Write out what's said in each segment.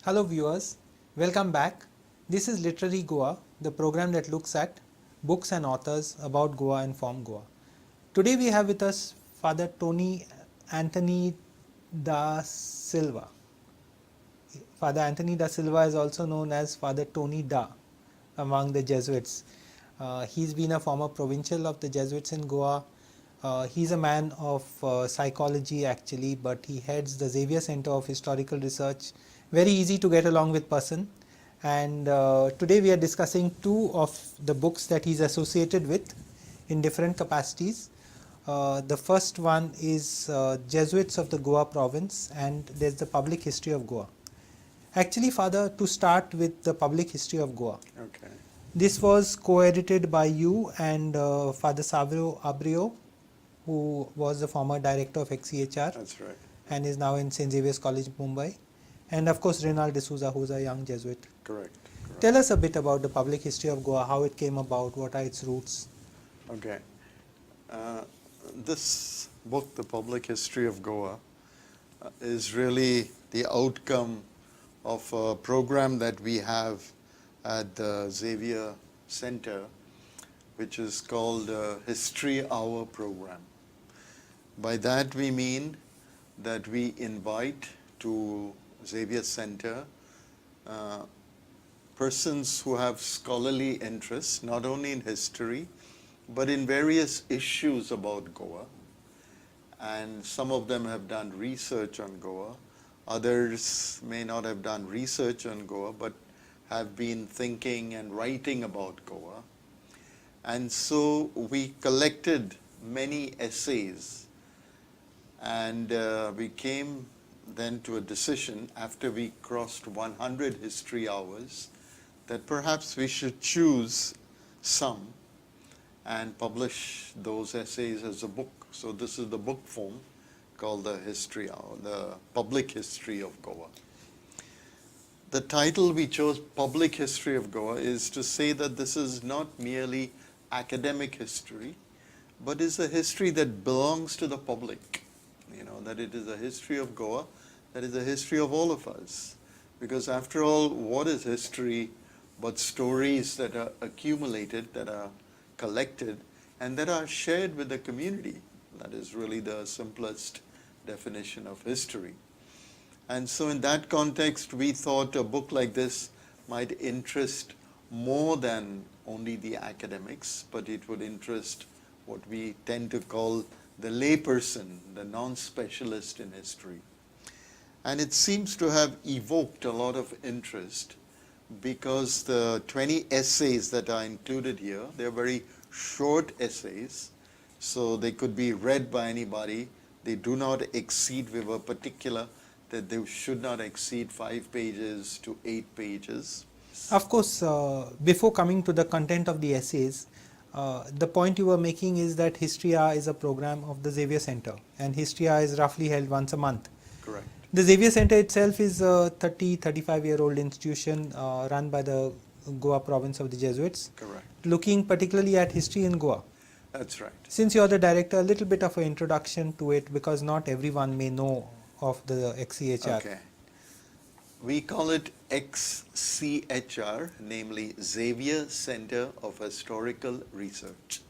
Hello viewers, welcome back. This is Literary Goa, the program that looks at books and authors about Goa and from Goa. Today we have with us Father Tony Anthony da Silva. Father Anthony da Silva is also known as Father Tony Da among the Jesuits. He's been a former provincial of the Jesuits in Goa. He's a man of psychology actually, but he heads the Xavier Center of Historical Research. Very easy to get along with person. And today we are discussing two of the books that he's associated with in different capacities. The first one is Jesuits of the Goa province, and there's the Public History of Goa. Actually, Father, to start with the Public History of Goa. Okay. This was co-edited by you and Father Savio Abreu, who was the former director of CCR. That's right. And is now in St. Xavier's College, Mumbai. And of course, Rinald D'Souza, who's a young Jesuit. Correct. Tell us a bit about the Public History of Goa, how it came about, what are its roots? Okay. This book, The Public History of Goa, is really the outcome of a program that we have at the Xavier Center, which is called History Hour program. By that we mean that we invite to Xavier Center persons who have scholarly interests, not only in history, but in various issues about Goa. And some of them have done research on Goa. Others may not have done research on Goa, but have been thinking and writing about Goa. And so we collected many essays, and we came then to a decision after we crossed 100 history hours that perhaps we should choose some and publish those essays as a book. So this is the book form called the History Hour, the Public History of Goa. The title we chose, Public History of Goa, is to say that this is not merely academic history, but is a history that belongs to the public. You know, that it is a history of Goa, that is a history of all of us. Because after all, what is history but stories that are accumulated, that are collected, and that are shared with the community? That is really the simplest definition of history. And so in that context, we thought a book like this might interest more than only the academics, but it would interest what we tend to call the layperson, the non-specialist in history. And it seems to have evoked a lot of interest because the 20 essays that are included here, they're very short essays, so they could be read by anybody. They do not exceed, we were particular that they should not exceed 5 pages to 8 pages. Of course, before coming to the content of the essays, the point you were making is that History Hour is a program of the Xavier Center, and History Hour is roughly held once a month. Correct. The Xavier Center itself is a 35-year-old institution run by the Goa province of the Jesuits. Correct. Looking particularly at history in Goa. That's right. Since you're the director, a little bit of an introduction to it, because not everyone may know of the XCHR. Okay. We call it XCHR, namely Xavier Center of Historical Research.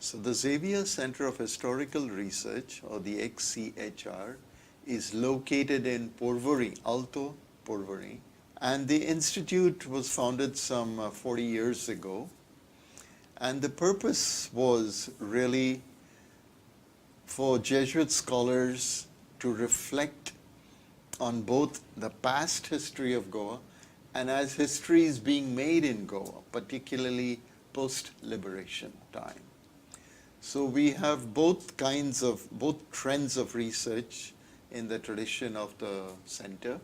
So the Xavier Center of Historical Research, or the XCHR, is located in Porvorim, Alto Porvorim. And the institute was founded some 40 years ago. And the purpose was really for Jesuit scholars to reflect on both the past history of Goa and as history is being made in Goa, particularly post-liberation time. So we have both trends of research in the tradition of the center,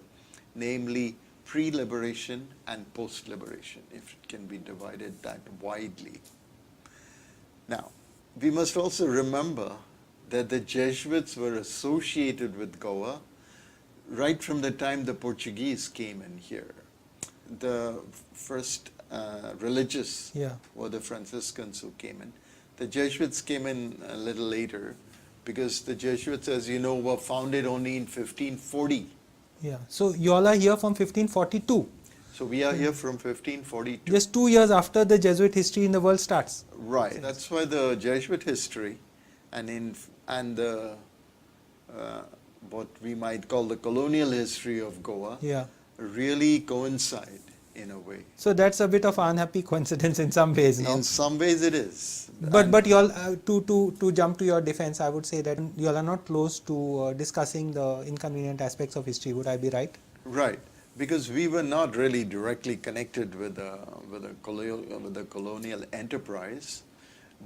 namely pre-liberation and post-liberation, if it can be divided that widely. Now, we must also remember that the Jesuits were associated with Goa right from the time the Portuguese came in here. The first religious were the Franciscans who came in. The Jesuits came in a little later because the Jesuits, as you know, were founded only in 1540. Yeah. So you all are here from 1542. So we are here from 1542. Just 2 years after the Jesuit history in the world starts. Right. That's why the Jesuit history and the what we might call the colonial history of Goa Yeah. really coincide in a way. So that's a bit of unhappy coincidence in some ways, no? In some ways it is. But you all to jump to your defense, I would say that you all are not close to discussing the inconvenient aspects of history. Would I be right? Right, because we were not really directly connected with the colonial enterprise,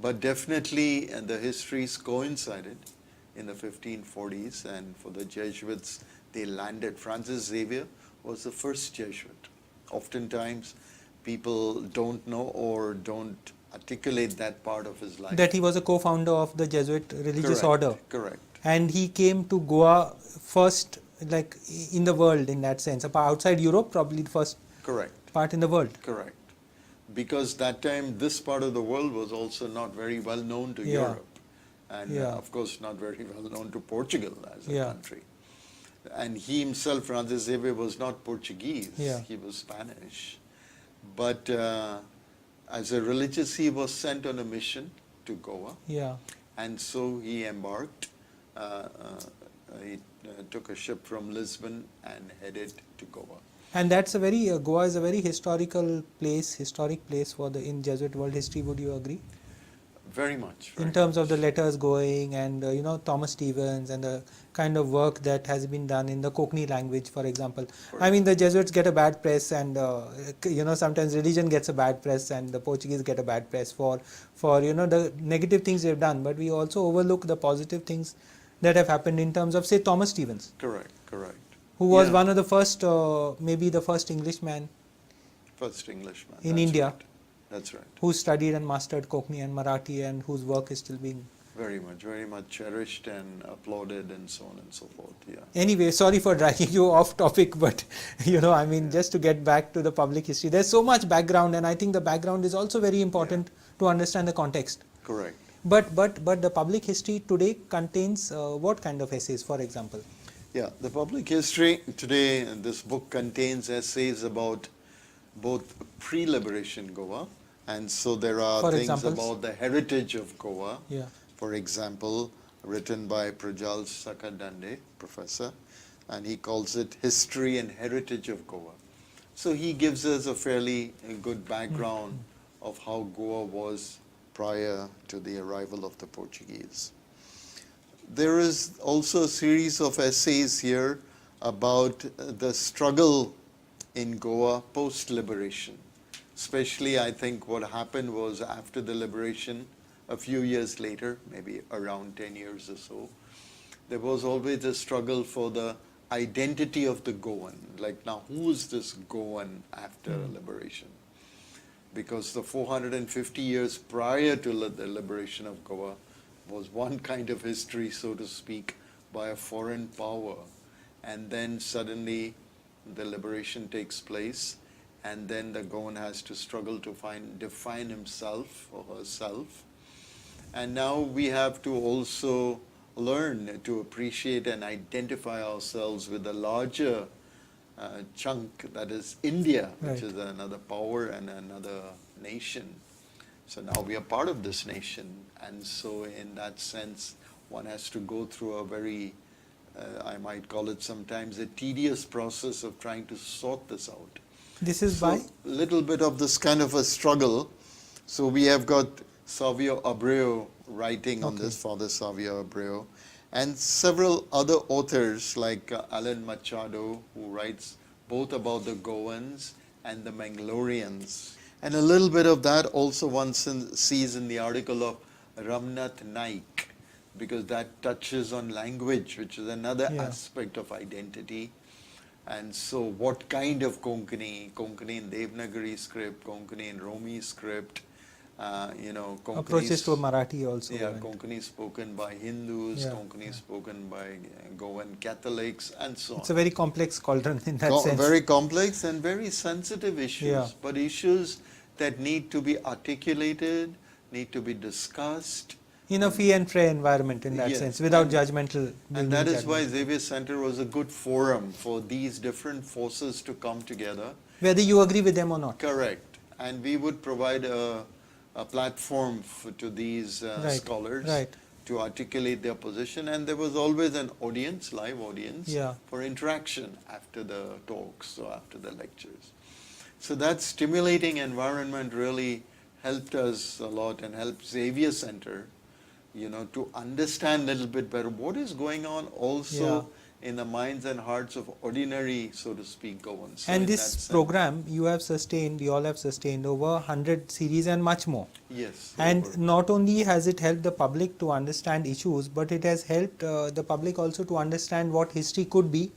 but definitely the histories coincided in the 1540s, and for the Jesuits, they landed. Francis Xavier was the first Jesuit. Oftentimes, people don't know or don't articulate that part of his life. That he was a co-founder of the Jesuit religious Correct, order. Correct. And he came to Goa first, like in the world in that sense. Outside Europe, probably the first Correct. part in the world. Correct. Because that time, this part of the world was also not very well known to Yeah. Europe. And Yeah. of course, not very well known to Portugal as a Yeah. country. And he himself, Francis Xavier, was not Portuguese. Yeah. He was Spanish. But as a religious, he was sent on a mission to Goa. Yeah. And so he embarked. He took a ship from Lisbon and headed to Goa. And that's a very Goa is a very historic place for the in Jesuit world history. Would you agree? Very much. In very terms of much. the letters going and Thomas Stevens and the kind of work that has been done in the Cockney language, for example. I mean, the Jesuits get a bad press, and sometimes religion gets a bad press, and the Portuguese get a bad press for the negative things they've done. But we also overlook the positive things that have happened in terms of, say, Thomas Stevens, Correct. who was Yeah. one of the first, maybe the first Englishman First Englishman. in That's India. right. That's right. who studied and mastered Cockney and Marathi, and whose work is still being. Very much cherished and applauded and so on and so forth. Yeah. Anyway, sorry for dragging you off topic, but I mean, just to get back to the public history, there's so much background, and I think the background is also very important to understand the context. Correct. But the public history today contains what kind of essays, for example? Yeah, the public history today, this book contains essays about both pre-liberation Goa, and so there are For things examples? about the heritage of Goa. Yeah. For example, written by Prajal Sakadande, professor, and he calls it History and Heritage of Goa. So he gives us a fairly good background of how Goa was prior to the arrival of the Portuguese. There is also a series of essays here about the struggle in Goa post-liberation. Especially, I think what happened was after the liberation, a few years later, maybe around 10 years or so, there was always a struggle for the identity of the Goan. Like, now, who is this Goan after liberation? Because the 450 years prior to the liberation of Goa was one kind of history, so to speak, by a foreign power. And then suddenly the liberation takes place, and then the Goan has to struggle to define himself or herself. And now we have to also learn to appreciate and identify ourselves with a larger chunk, that is India, which Right. is another power and another nation. So now we are part of this nation, and so in that sense, one has to go through a very, I might call it sometimes a tedious process of trying to sort this out. This is So by? a little bit of this kind of a struggle. So we have got Savio Abreu writing on this, Father Savio Abreu, and several other authors like Alan Machado, who writes both about the Goans and the Mangalorians. And a little bit of that also one sees in the article of Ramnath Naik, because that touches on language, which is another aspect of identity. And so what kind of Konkani in Devanagari script, Konkani in Romi script, Konkani Approaches to Marathi also. yeah, right? Konkani spoken by Hindus, Konkani spoken by Goan Catholics, and so on. It's a very complex cauldron in that sense. Very complex and very sensitive issues, Yeah. but issues that need to be articulated, need to be discussed. In a fee and fair environment, in that Yes, sense, without and- judgmental. And that is why judgmental. Xavier Center was a good forum for these different forces to come together. Whether you agree with them or not. Correct. And we would provide a platform to these Right, scholars right. to articulate their position. And there was always an audience, live audience, Yeah. for interaction after the talks or after the lectures. So that stimulating environment really helped us a lot and helped Xavier Center, to understand a little bit better what is going on also in the minds and hearts of ordinary, so to speak, Goans. So And in that this sense- program you all have sustained over 100 series and much more. Yes. And over. not only has it helped the public to understand issues, but it has helped the public also to understand what history could be,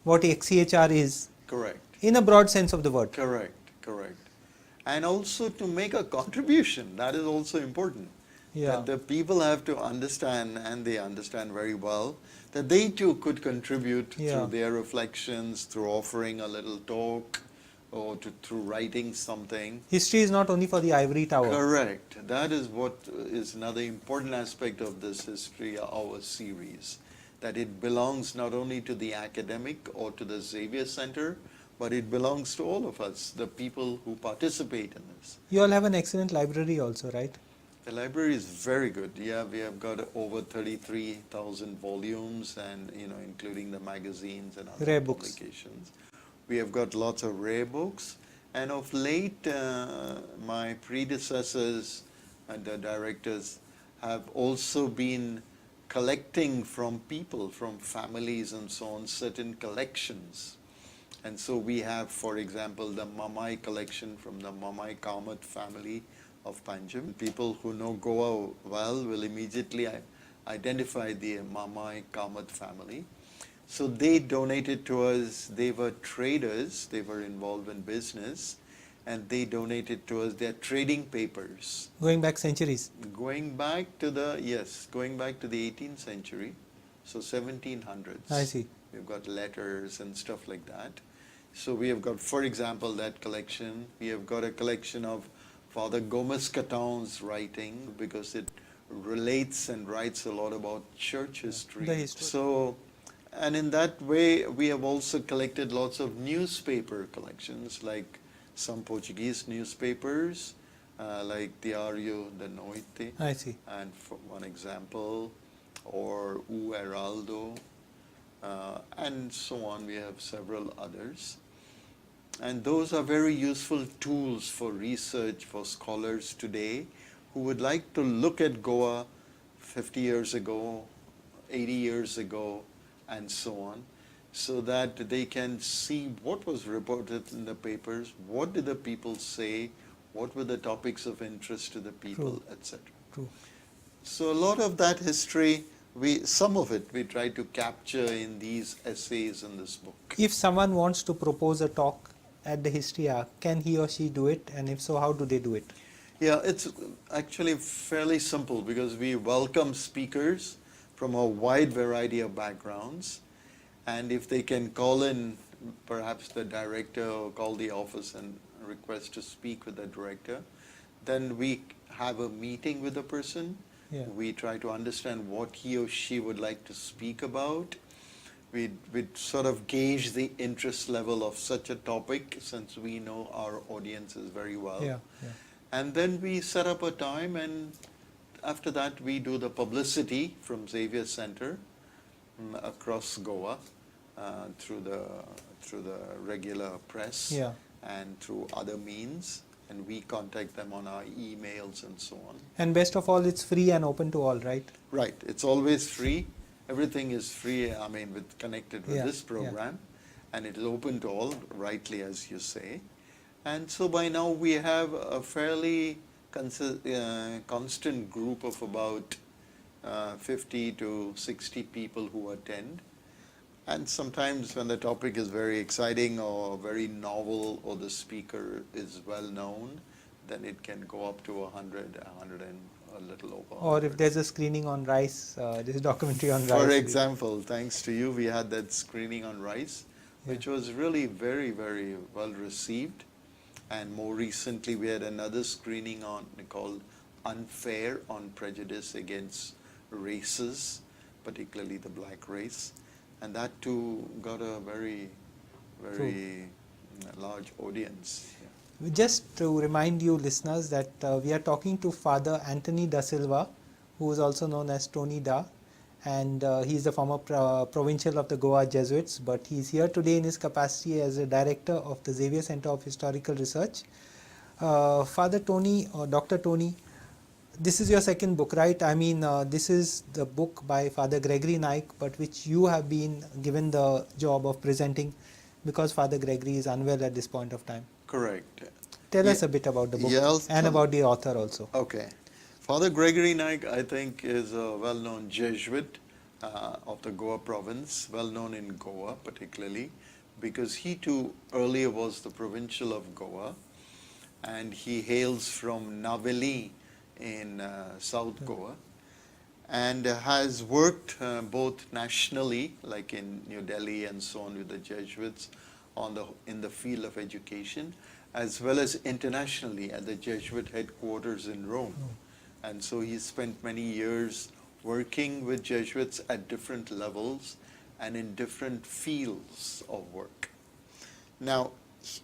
what XCHR is, Correct. in a broad sense of the word. Correct. And also to make a contribution, that is also important. Yeah. That the people have to understand, and they understand very well, that they too could contribute through their reflections, through offering a little talk, or through writing something. History is not only for the ivory tower. Correct. That is what is another important aspect of this History Hour series, that it belongs not only to the academic or to the Xavier Center, but it belongs to all of us, the people who participate in this. You all have an excellent library also, right? The library is very good. Yeah, we have got over 33,000 volumes, and including the magazines and other Rare books. publications. We have got lots of rare books, and of late, my predecessors and the directors have also been collecting from people, from families and so on, certain collections. And so we have, for example, the Mamai collection from the Mamai Kamath family of Panjim. People who know Goa well will immediately identify the Mamai Kamath family. So they donated to us. They were traders. They were involved in business, and they donated to us their trading papers. Going back centuries. Going back to the 18th century, so 1700s. I see. We've got letters and stuff like that. So we have got, for example, that collection. We have got a collection of Father Gomez Caton's writing, because it relates and writes a lot about church history. The history. So, and in that way, we have also collected lots of newspaper collections, like some Portuguese newspapers, like Diário da Noite, I see. and for one example, or O Heraldo, and so on. We have several others. And those are very useful tools for research for scholars today who would like to look at Goa 50 years ago, 80 years ago, and so on, so that they can see what was reported in the papers, what did the people say, what were the topics of interest to the people, True. etc. True. So a lot of that history, some of it we try to capture in these essays in this book. If someone wants to propose a talk at the History Hour, can he or she do it? And if so, how do they do it? Yeah, it's actually fairly simple, because we welcome speakers from a wide variety of backgrounds. And if they can call in perhaps the director, or call the office and request to speak with the director, then we have a meeting with the person. Yeah. We try to understand what he or she would like to speak about. We'd sort of gauge the interest level of such a topic, since we know our audiences very well. Yeah. And then we set up a time, and after that we do the publicity from Xavier Center across Goa, through the regular press, Yeah. and through other means, and we contact them on our emails and so on. And best of all, it's free and open to all, right? Right, it's always free. Everything is free, connected with Yeah, this program, and it is open to all, rightly as you say. And so by now we have a fairly constant group of about 50 to 60 people who attend. And sometimes when the topic is very exciting or very novel, or the speaker is well known, then it can go up to 100 and a little over 100. Or if there's a screening on rice, this documentary on rice. For example, thanks to you, we had that screening on rice, which was really very, very well received. And more recently, we had another screening called unfair on prejudice against races, particularly the black race, and that too got a very large audience. Yeah. Just to remind you listeners that we are talking to Father Anthony da Silva, who is also known as Tony Da, and he is the former provincial of the Goa Jesuits, but he is here today in his capacity as a director of the Xavier Center of Historical Research. Father Tony or Dr. Tony, this is your second book, right? I mean, this is the book by Father Gregory Naik, but which you have been given the job of presenting because Father Gregory is unwell at this point of time. Correct. Tell us a bit about the book and about the author also. Okay. Father Gregory Naik, I think, is a well-known Jesuit of the Goa province, well-known in Goa particularly, because he too earlier was the provincial of Goa, and he hails from Naveli in South Goa, and has worked both nationally, like in New Delhi and so on with the Jesuits, in the field of education, as well as internationally at the Jesuit headquarters in Rome. And so he spent many years working with Jesuits at different levels and in different fields of work. Now,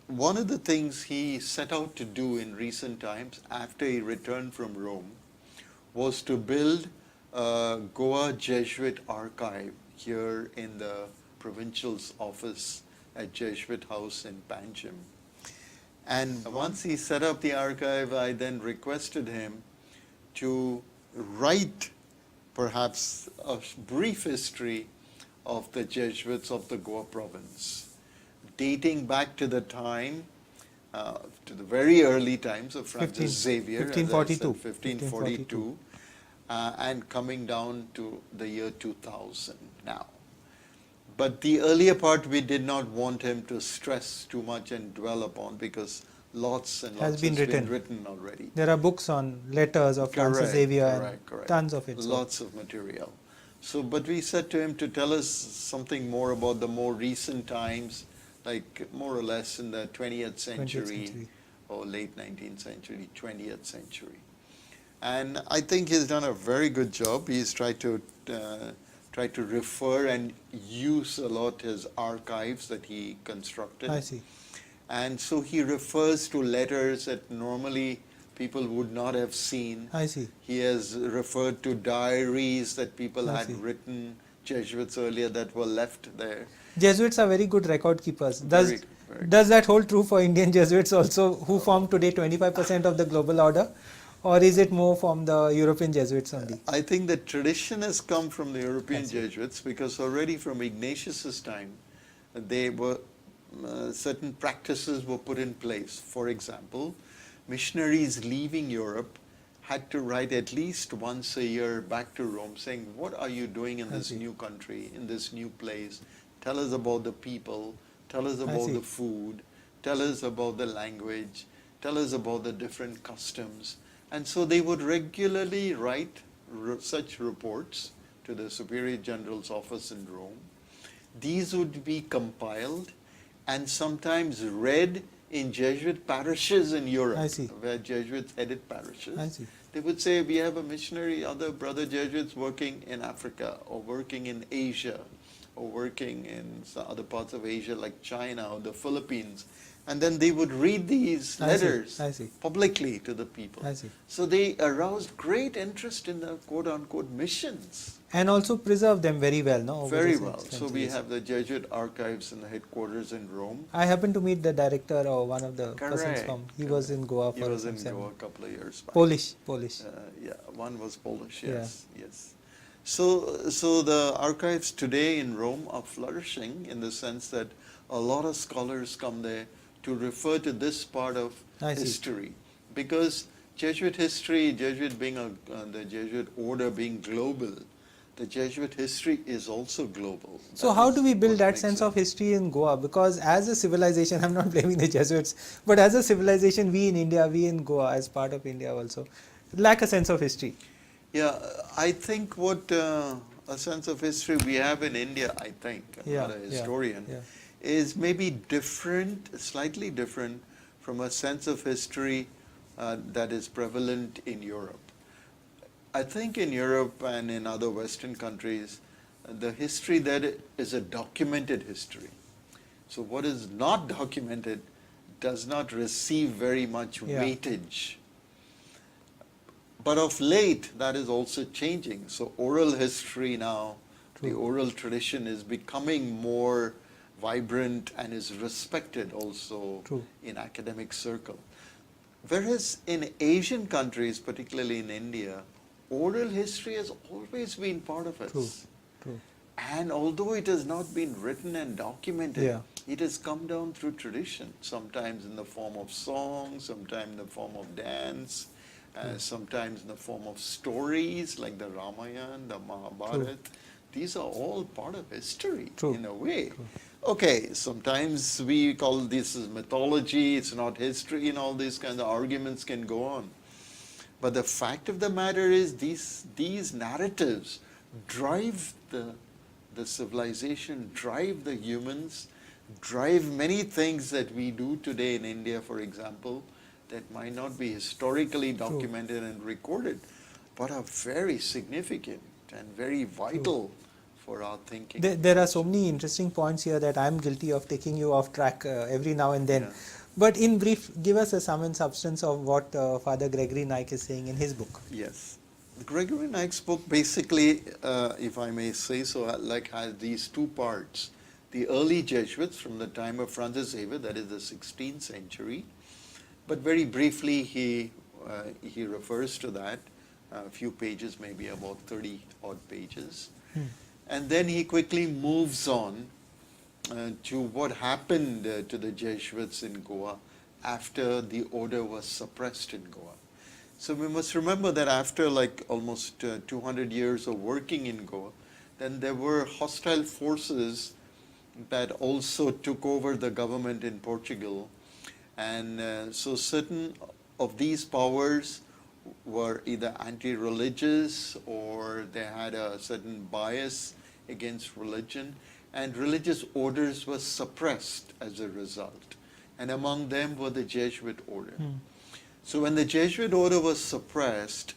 one of the things he set out to do in recent times after he returned from Rome was to build a Goa Jesuit archive here in the provincial's office at Jesuit House in Panjim. And once he set up the archive, I then requested him to write perhaps a brief history of the Jesuits of the Goa province, dating back to the time, to the very early times of Francis Xavier, 1542. 1542, and coming down to the year 2000 now. But the earlier part we did not want him to stress too much and dwell upon, because lots and lots has been written already. There are books on letters of Francis Xavier and tons of it. Lots of material. So, but we said to him to tell us something more about the more recent times, like more or less in the 20th century or late 19th century, 20th century. And I think he's done a very good job. He's tried to refer and use a lot his archives that he constructed. I see. And so he refers to letters that normally people would not have seen. I see. He has referred to diaries that people had written, Jesuits earlier, that were left there. Jesuits are very good record keepers. Does that hold true for Indian Jesuits also, who form today 25% of the global order? Or is it more from the European Jesuits only? I think the tradition has come from the European Jesuits, because already from Ignatius's time, they were certain practices were put in place. For example, missionaries leaving Europe had to write at least once a year back to Rome saying, what are you doing in this new country, in this new place? Tell us about the people, tell us about the food, tell us about the language, tell us about the different customs. And so they would regularly write such reports to the Superior General's office in Rome. These would be compiled and sometimes read in Jesuit parishes in Europe, where Jesuits headed parishes. They would say, we have a missionary, other brother Jesuits working in Africa, or working in Asia, or working in some other parts of Asia like China or the Philippines. And then they would read these letters publicly to the people. So they aroused great interest in the quote-unquote missions. And also preserve them very well, no? Very well. So we have the Jesuit archives in the headquarters in Rome. I happened to meet the director or one of the persons from, he was in Goa for He was in Goa a couple of years back. Polish. Yeah, one was Polish, yes. So the archives today in Rome are flourishing in the sense that a lot of scholars come there to refer to this part of history. Because Jesuit history, Jesuit being the Jesuit order being global, the Jesuit history is also global. So how do we build that sense of history in Goa? Because as a civilization, I'm not blaming the Jesuits, but as a civilization, we in India, we in Goa, as part of India also, lack a sense of history. Yeah, I think what a sense of history we have in India, I think, I'm not a historian, is maybe different, slightly different from a sense of history that is prevalent in Europe. I think in Europe and in other Western countries, the history there is a documented history. So what is not documented does not receive very much Yeah. weightage. But of late, that is also changing. So oral history now, the True. oral tradition is becoming more vibrant and is respected also True. in academic circle. Whereas in Asian countries, particularly in India, oral history has always been part of us. True. True. And although it has not been written and documented, Yeah. it has come down through tradition, sometimes in the form of song, sometimes in the form of dance, sometimes in the form of stories like the Ramayana, the Mahabharata. These are all part of history True. in a way. True. Okay, sometimes we call this as mythology, it's not history, and all these kinds of arguments can go on. But the fact of the matter is these narratives drive the civilization, drive the humans, drive many things that we do today in India, for example, that might not be historically documented and recorded, but are very significant and very vital for our thinking. There are so many interesting points here that I'm guilty of taking you off track every now and then. Yeah. But in brief, give us a sum and substance of what Father Gregory Naik is saying in his book. Yes. Gregory Naik's book basically, if I may say so, has these two parts. The early Jesuits from the time of Francis Xavier, that is the 16th century. But very briefly, he refers to that, a few pages, maybe about 30 odd pages. And then he quickly moves on to what happened to the Jesuits in Goa after the order was suppressed in Goa. So we must remember that after like almost 200 years of working in Goa, then there were hostile forces that also took over the government in Portugal. And so certain of these powers were either anti-religious or they had a certain bias against religion, and religious orders were suppressed as a result. And among them were the Jesuit order. So when the Jesuit order was suppressed,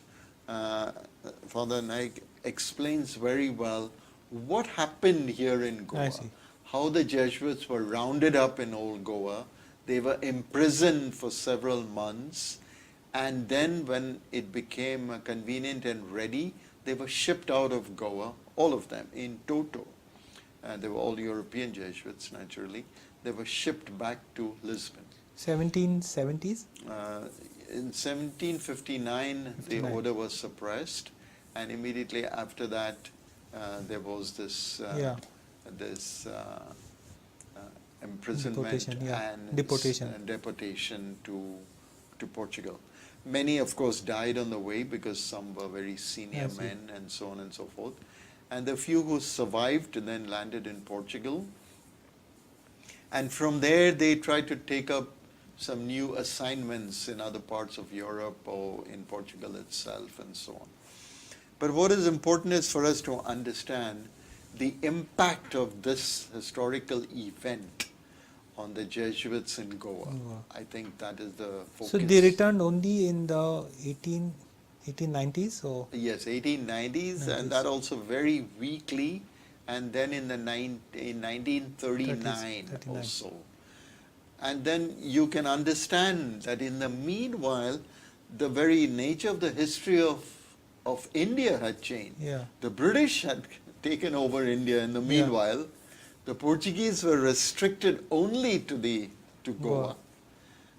Father Naik explains very well what happened here in Goa. I see. How the Jesuits were rounded up in old Goa. They were imprisoned for several months. And then when it became convenient and ready, they were shipped out of Goa, all of them, in toto. They were all European Jesuits, naturally. They were shipped back to Lisbon. 1770s? In 1759, the order was suppressed, and immediately after that, there was this imprisonment and deportation to Portugal. Many, of course, died on the way because some were very senior men and so on and so forth. And the few who survived then landed in Portugal. And from there, they tried to take up some new assignments in other parts of Europe or in Portugal itself and so on. But what is important is for us to understand the impact of this historical event on the Jesuits in Goa. I think that is the focus. So they returned only in the 1890s? Or? Yes, 1890s, and that also very weakly, and then in 1939 also. And then you can understand that in the meanwhile, the very nature of the history of India had changed. Yeah. The British had taken over India in the meanwhile. The Portuguese were restricted only to Goa.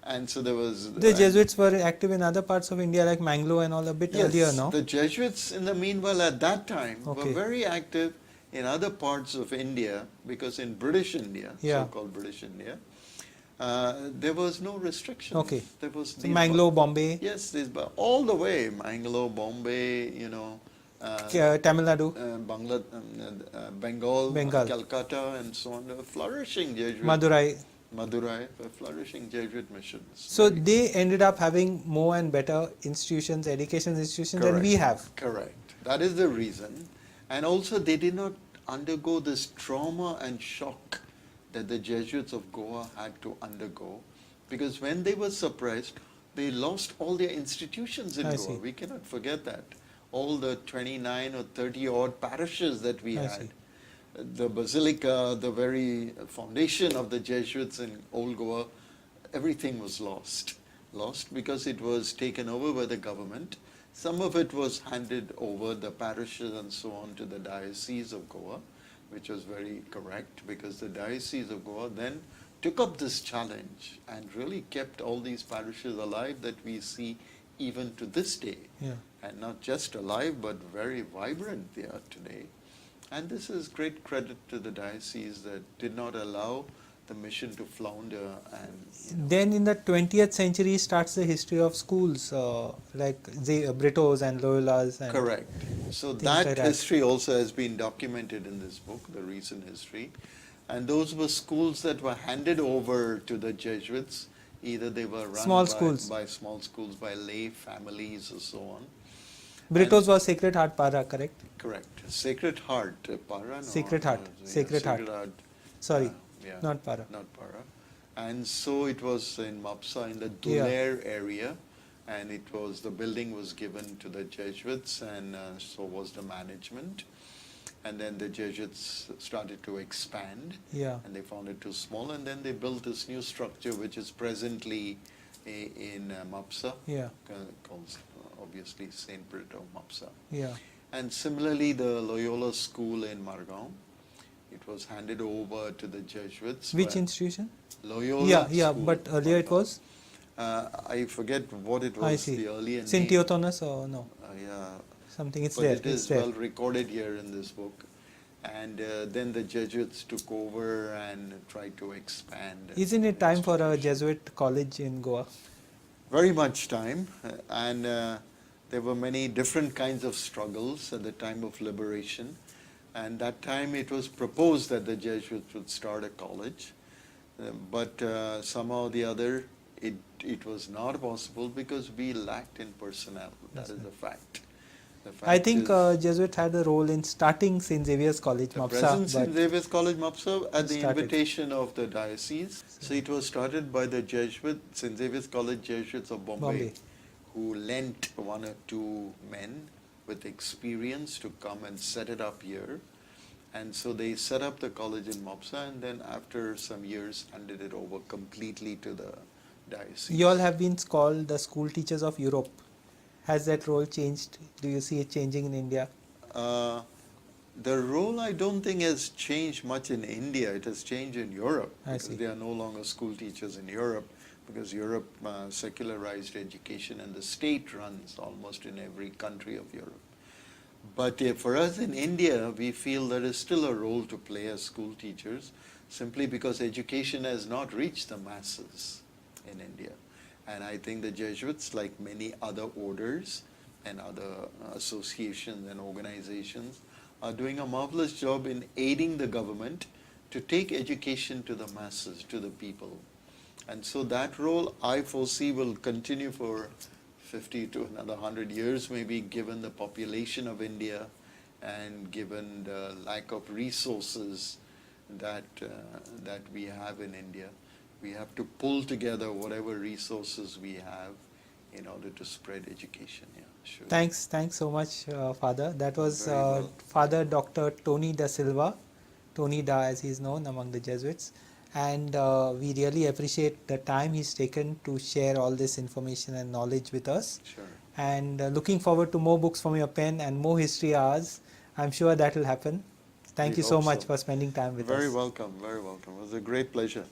And so there was... The Jesuits were active in other parts of India like Mangalore and all a bit earlier, no? The Jesuits in the meanwhile at that time were very active in other parts of India, because in British India, so-called British India, there was no restriction. There was so Mangalore, Bombay. Yes, all the way. Mangalore, Bombay, Tamil Nadu, Bengal, Calcutta, and so on. Flourishing Jesuit. Madurai, flourishing Jesuit missions. So they ended up having more and better institutions, education institutions than we have. Correct. That is the reason. And also they did not undergo this trauma and shock that the Jesuits of Goa had to undergo, because when they were suppressed, they lost all their institutions in Goa. We cannot forget that. all the 29 or 30 odd parishes that we I had. see. The basilica, the very foundation of the Jesuits in Old Goa, everything was lost. Lost because it was taken over by the government. Some of it was handed over, the parishes and so on, to the Diocese of Goa, which was very correct, because the Diocese of Goa then took up this challenge and really kept all these parishes alive that we see even to this day. Yeah. And not just alive, but very vibrant they are today. And this is great credit to the diocese that did not allow the mission to flounder. And Then in the 20th century starts the history of schools like the Britos and Loyolas. And correct. So things that like that. history also has been documented in this book, the recent history. And those were schools that were handed over to the Jesuits. Either they were run Small by, schools. by small schools, by lay families or so on. Britos was Sacred Heart Para, correct? Correct. Sacred Heart, Para? No, Sacred Heart. yeah, Sacred Heart. Sorry, yeah, not Para. not Para. And so it was in Mapsa, in the Yeah. Duler area, and it was, the building was given to the Jesuits, and so was the management. And then the Jesuits started to expand, Yeah. and they found it too small, and then they built this new structure, which is presently in Mapsa, Yeah. called obviously Saint Brito Mapsa. Yeah. And similarly, the Loyola School in Margao, it was handed over to the Jesuits. Which but institution? Loyola Yeah, School, but earlier it Margao. was I forget what it was, I see. the earlier Saint name. Theotonus or no? Yeah, Something. It's but there. it It's is there. well recorded here in this book. And then the Jesuits took over and tried to expand. Isn't it time for a institution. Jesuit college in Goa? Very much time, and there were many different kinds of struggles at the time of liberation. And that time it was proposed that the Jesuits would start a college, but somehow or the other it was not possible because we lacked in personnel. That is the fact. The fact I think is, Jesuit had a role in starting St. Xavier's College, the Mapsa. present St. But Xavier's College Mapsa at the started. invitation of the diocese. So it was started by the Jesuit, St. Xavier's College Jesuits of Bombay. who lent one or two men with experience to come and set it up here. And so they set up the college in Mapsa, and then after some years handed it over completely to the diocese. You all have been called the school teachers of Europe. Has that role changed? Do you see it changing in India? The role I don't think has changed much in India. It has changed in Europe, I because see. they are no longer school teachers in Europe, because Europe secularized education and the state runs almost in every country of Europe. But for us in India, we feel there is still a role to play as school teachers, simply because education has not reached the masses in India. And I think the Jesuits, like many other orders and other associations and organizations, are doing a marvelous job in aiding the government to take education to the masses, to the people. And so that role, I foresee, will continue for 50 to another 100 years, maybe, given the population of India and given the lack of resources that we have in India. We have to pull together whatever resources we have in order to spread education. Yeah, sure. Thanks so much, Father. That was Very well. Father Dr. Tony da Silva, Tony Da as he is known among the Jesuits. And we really appreciate the time he's taken to share all this information and knowledge with us. Sure. And looking forward to more books from your pen and more history hours. I'm sure that will happen. Thank We you so hope much so. for spending time with us. Very welcome, very welcome. It was a great pleasure.